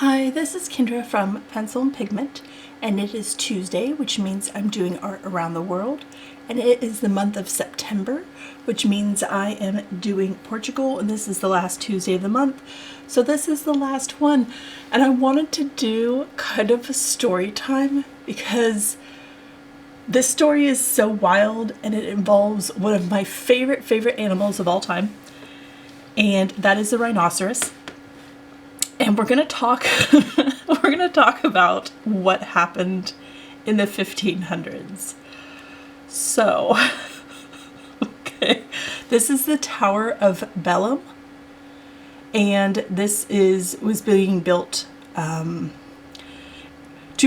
Hi, this is Kendra from Pencil and Pigment, and it is Tuesday, which means I'm doing art around the world, and it is the month of September, which means I am doing Portugal, and this is the last Tuesday of the month, so this is the last one. And I wanted to do kind of a story time because this story is so wild and it involves one of my favorite animals of all time, and that is the rhinoceros. And we're gonna talk about what happened in the 1500s. So, okay, this is the Tower of Belém, and this was being built to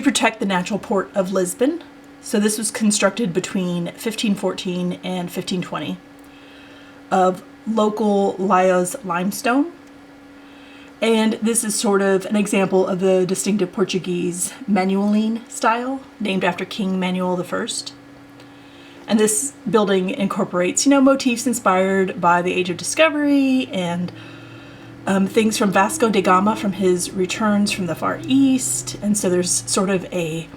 protect the natural port of Lisbon. So this was constructed between 1514 and 1520 of local Laios limestone. And this is sort of an example of the distinctive Portuguese manualine style, named after King Manuel I. And this building incorporates, motifs inspired by the Age of Discovery and things from Vasco da Gama from his returns from the Far East. And so there's sort of a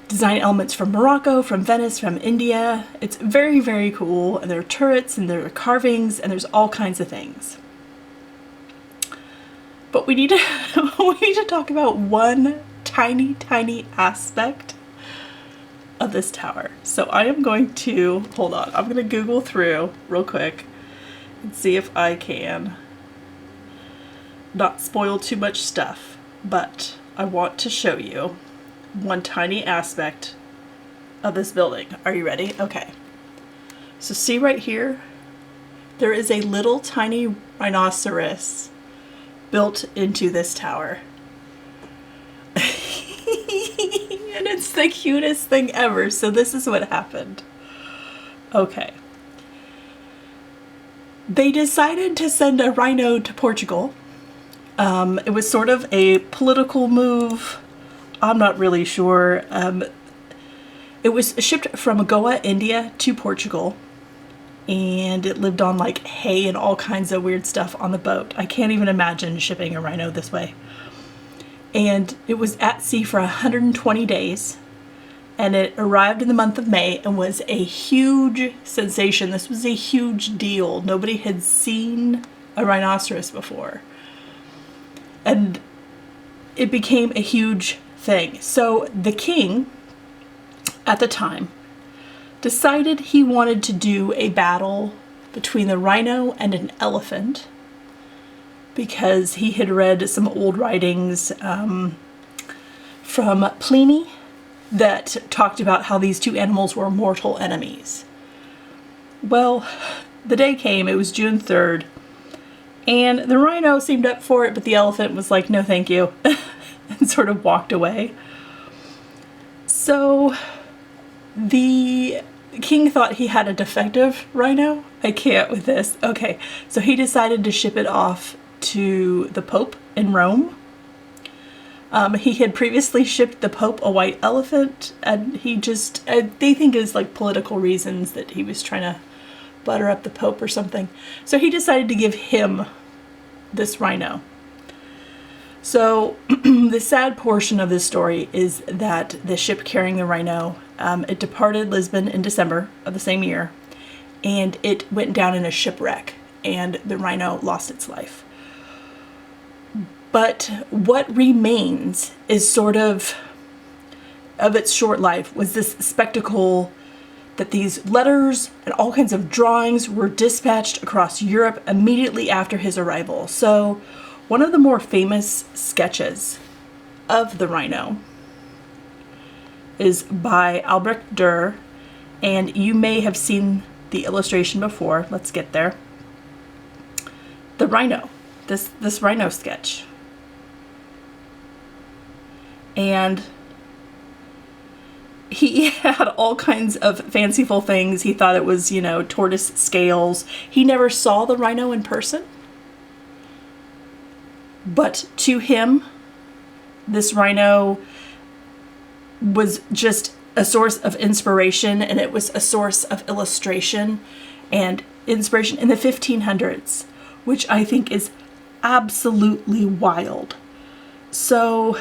design elements from Morocco, from Venice, from India. It's very, very cool. And there are turrets and there are carvings and there's all kinds of things. But we need to talk about one tiny aspect of this tower. So I am going to, hold on, I'm going to Google through real quick and see if I can not spoil too much stuff. But I want to show you one tiny aspect of this building. Are you ready? Okay. So see right here, there is a little tiny rhinoceros built into this tower. And it's the cutest thing ever. So this is what happened. Okay. They decided to send a rhino to Portugal. It was sort of a political move. I'm not really sure. It was shipped from Goa, India to Portugal. And it lived on like hay and all kinds of weird stuff on the boat. I can't even imagine shipping a rhino this way. And it was at sea for 120 days. And it arrived in the month of May and was a huge sensation. This was a huge deal. Nobody had seen a rhinoceros before. And it became a huge thing. So the king at the time decided he wanted to do a battle between the rhino and an elephant because he had read some old writings from Pliny that talked about how these two animals were mortal enemies. Well, the day came, it was June 3rd, and the rhino seemed up for it, but the elephant was like, no thank you, and sort of walked away. So the king thought he had a defective rhino. I can't with this. Okay, so he decided to ship it off to the Pope in Rome. He had previously shipped the Pope a white elephant, and he just, they think it's like political reasons that he was trying to butter up the Pope or something. So he decided to give him this rhino. So the sad portion of this story is that the ship carrying the rhino, it departed Lisbon in December of the same year, and it went down in a shipwreck, and the rhino lost its life. But what remains is sort of its short life was this spectacle that these letters and all kinds of drawings were dispatched across Europe immediately after his arrival. So one of the more famous sketches of the rhino is by Albrecht Dürer, and you may have seen the illustration before. Let's get there. The rhino, this rhino sketch. And he had all kinds of fanciful things. He thought it was, tortoise scales. He never saw the rhino in person. But to him, this rhino was just a source of inspiration, and it was a source of illustration and inspiration in the 1500s, which I think is absolutely wild. So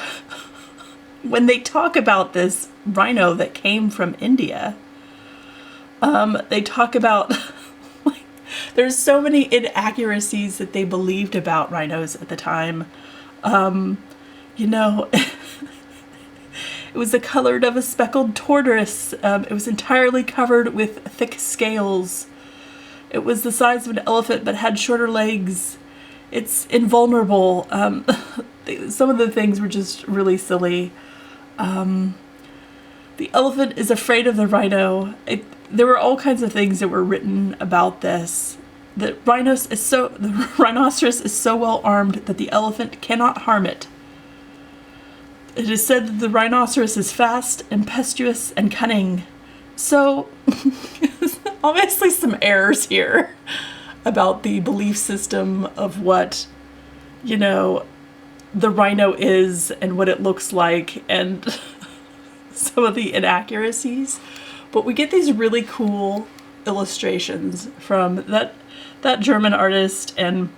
when they talk about this rhino that came from India, they talk about like, there's so many inaccuracies that they believed about rhinos at the time. You know, it was the color of a speckled tortoise. It was entirely covered with thick scales. It was the size of an elephant but had shorter legs. It's invulnerable. Some of the things were just really silly. The elephant is afraid of the rhino. There were all kinds of things that were written about this. The rhinoceros is so well armed that the elephant cannot harm it. It is said that the rhinoceros is fast, impetuous, and cunning. So, obviously some errors here about the belief system of what, you know, the rhino is and what it looks like, and some of the inaccuracies. But we get these really cool illustrations from that German artist, and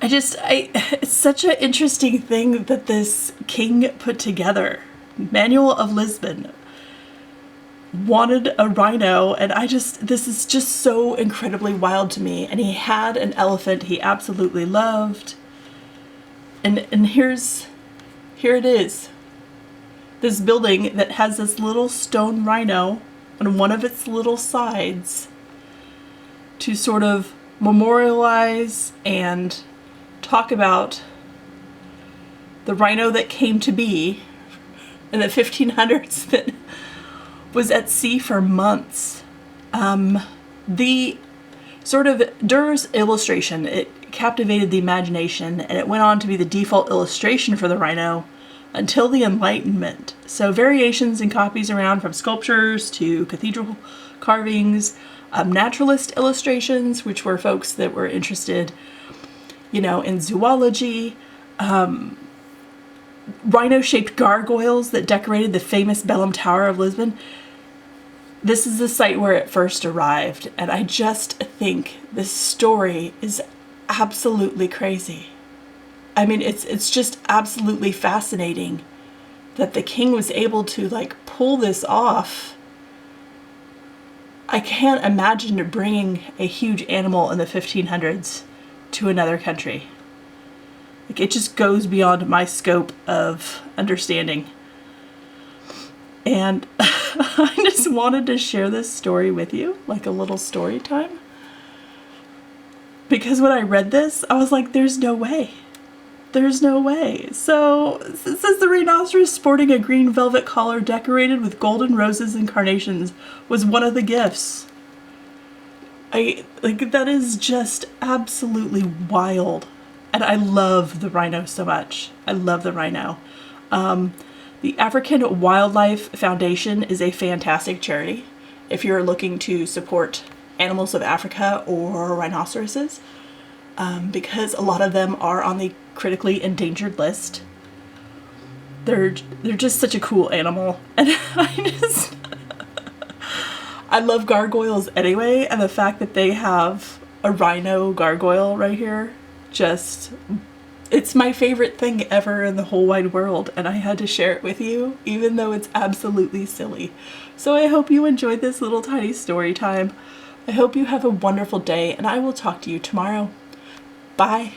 it's such an interesting thing that this king put together. Manuel of Lisbon wanted a rhino, and this is just so incredibly wild to me. And he had an elephant he absolutely loved. And here it is. This building that has this little stone rhino on one of its little sides to sort of memorialize and talk about the rhino that came to be in the 1500s that was at sea for months. The sort of Durer's illustration, it captivated the imagination, and it went on to be the default illustration for the rhino until the Enlightenment. So variations and copies around, from sculptures to cathedral carvings, naturalist illustrations, which were folks that were interested, you know, in zoology, rhino-shaped gargoyles that decorated the famous Belém Tower of Lisbon. This is the site where it first arrived, and I just think this story is absolutely crazy. I mean, it's just absolutely fascinating that the king was able to, like, pull this off. I can't imagine bringing a huge animal in the 1500s to another country. Like, it just goes beyond my scope of understanding. And I just wanted to share this story with you, like a little story time. Because when I read this, I was like, there's no way. There's no way. So it says the rhinoceros sporting a green velvet collar decorated with golden roses and carnations was one of the gifts. That is just absolutely wild. And I love the rhino so much. I love the rhino. The African Wildlife Foundation is a fantastic charity if you're looking to support animals of Africa or rhinoceroses, because a lot of them are on the critically endangered list. They're just such a cool animal, and I love gargoyles anyway, and the fact that they have a rhino gargoyle right here, it's my favorite thing ever in the whole wide world, and I had to share it with you, even though it's absolutely silly. So I hope you enjoyed this little tiny story time. I hope you have a wonderful day, and I will talk to you tomorrow. Bye.